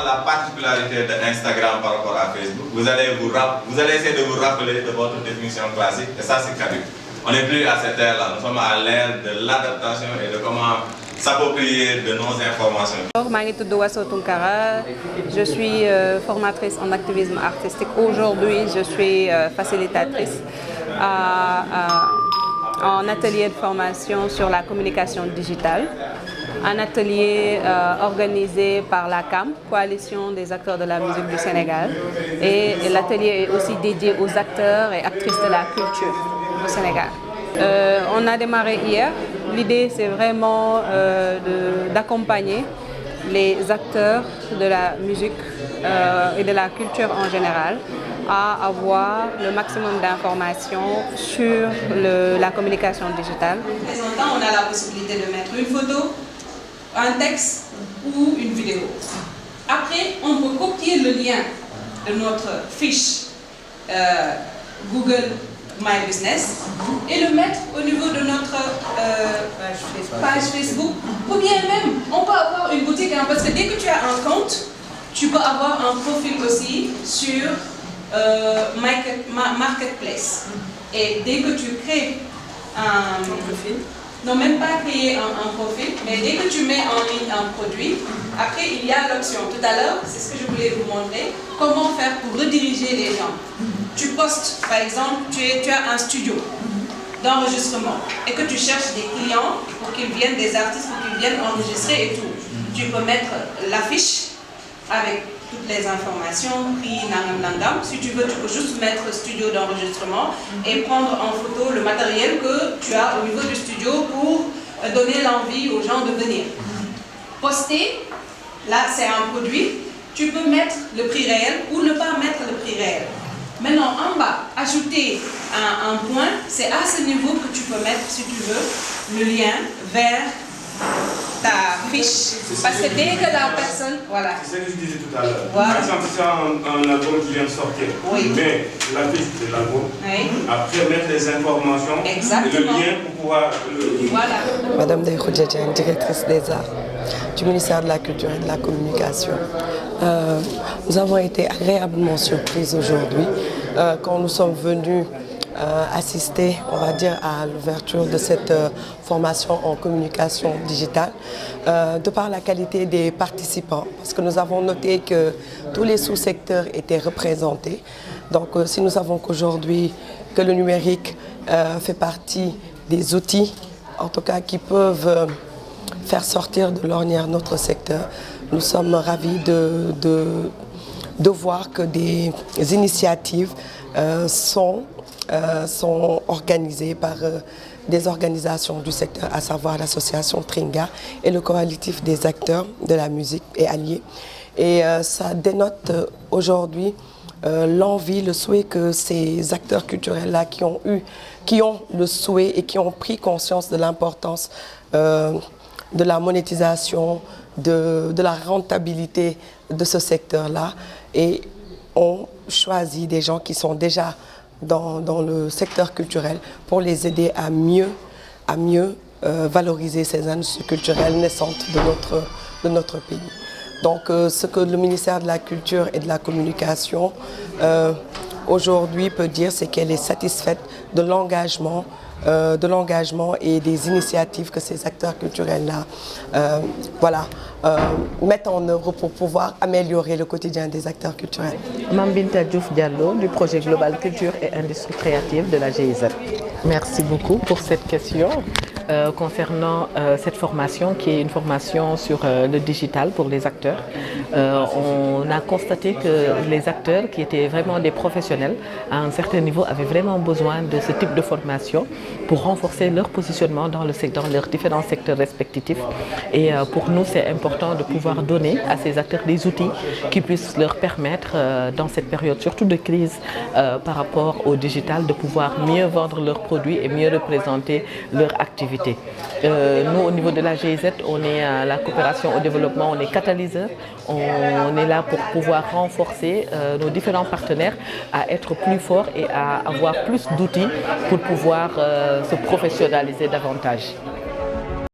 la particularité d'Instagram par rapport à Facebook. Vous allez essayer de vous rappeler de votre définition classique, et ça c'est caduc. On n'est plus à cette ère-là, nous sommes à l'ère de l'adaptation et de comment s'approprier de nos informations. Je suis formatrice en activisme artistique. Aujourd'hui, je suis facilitatrice en atelier de formation sur la communication digitale. Un atelier organisé par la CAM, Coalition des acteurs de la musique du Sénégal. Et l'atelier est aussi dédié aux acteurs et actrices de la culture au Sénégal. On a démarré hier. L'idée, c'est vraiment d'accompagner les acteurs de la musique et de la culture en général à avoir le maximum d'informations sur la communication digitale. On a la possibilité de mettre une photo, un texte ou une vidéo. Après, on peut copier le lien de notre fiche Google My Business et le mettre au niveau de notre page Facebook. Ou bien même, on peut avoir une boutique, hein, parce que dès que tu as un compte, tu peux avoir un profil aussi sur Marketplace. Et dès que tu crées un profil, non, même pas créer un profil, mais dès que tu mets en ligne un produit, après il y a l'option. Tout à l'heure, c'est ce que je voulais vous montrer, comment faire pour rediriger les gens. Tu postes, par exemple, tu as un studio d'enregistrement et que tu cherches des clients pour qu'ils viennent, des artistes pour qu'ils viennent enregistrer et tout. Tu peux mettre l'affiche avec toutes les informations, prix, nangam nangam. Si tu veux, tu peux juste mettre studio d'enregistrement et prendre en photo le matériel que tu as au niveau du studio pour donner l'envie aux gens de venir. Poster, là c'est un produit, tu peux mettre le prix réel ou ne pas mettre le prix réel. Maintenant, en bas, ajouter un point, c'est à ce niveau que tu peux mettre, si tu veux, le lien vers ta fiche. Parce que dès que la personne... Voilà. C'est ce que je disais tout à l'heure. Voilà. Par exemple, si c'est un album qui vient de sortir, oui. Mais la fiche de l'album, oui. Après mettre les informations, exactement. Et le lien pour pouvoir... Voilà. Madame Ndeye Khoudia Dieng, directrice des arts du ministère de la Culture et de la Communication. Nous avons été agréablement surprises aujourd'hui quand nous sommes venus assister, on va dire, à l'ouverture de cette formation en communication digitale, de par la qualité des participants, parce que nous avons noté que tous les sous-secteurs étaient représentés. Donc si nous savons qu'aujourd'hui, que le numérique fait partie des outils, en tout cas qui peuvent faire sortir de l'ornière notre secteur, nous sommes ravis de voir que des initiatives sont organisées par des organisations du secteur, à savoir l'association Tringa et le collectif des acteurs de la musique et alliés. Et ça dénote aujourd'hui l'envie, le souhait que ces acteurs culturels-là qui ont le souhait et qui ont pris conscience de l'importance de la monétisation, de la rentabilité de ce secteur-là et ont choisi des gens qui sont déjà dans le secteur culturel pour les aider à mieux valoriser ces industries culturelles naissantes de notre pays. Donc ce que le ministère de la Culture et de la Communication aujourd'hui peut dire, c'est qu'elle est satisfaite de l'engagement et des initiatives que ces acteurs culturels-là mettent en œuvre pour pouvoir améliorer le quotidien des acteurs culturels. Mame Binta Diouf Diallo du projet Global Culture et Industrie Créative de la GIZ. Merci beaucoup pour cette question concernant cette formation qui est une formation sur le digital pour les acteurs. On a constaté que les acteurs qui étaient vraiment des professionnels à un certain niveau avaient vraiment besoin de ce type de formation pour renforcer leur positionnement dans leurs différents secteurs respectifs. Et pour nous, c'est important de pouvoir donner à ces acteurs des outils qui puissent leur permettre, dans cette période, surtout de crise par rapport au digital, de pouvoir mieux vendre leurs produits et mieux représenter leur activité. Nous, au niveau de la GIZ, on est à la coopération au développement, on est catalyseur. On est là pour pouvoir renforcer nos différents partenaires à être plus forts et à avoir plus d'outils pour pouvoir se professionnaliser davantage.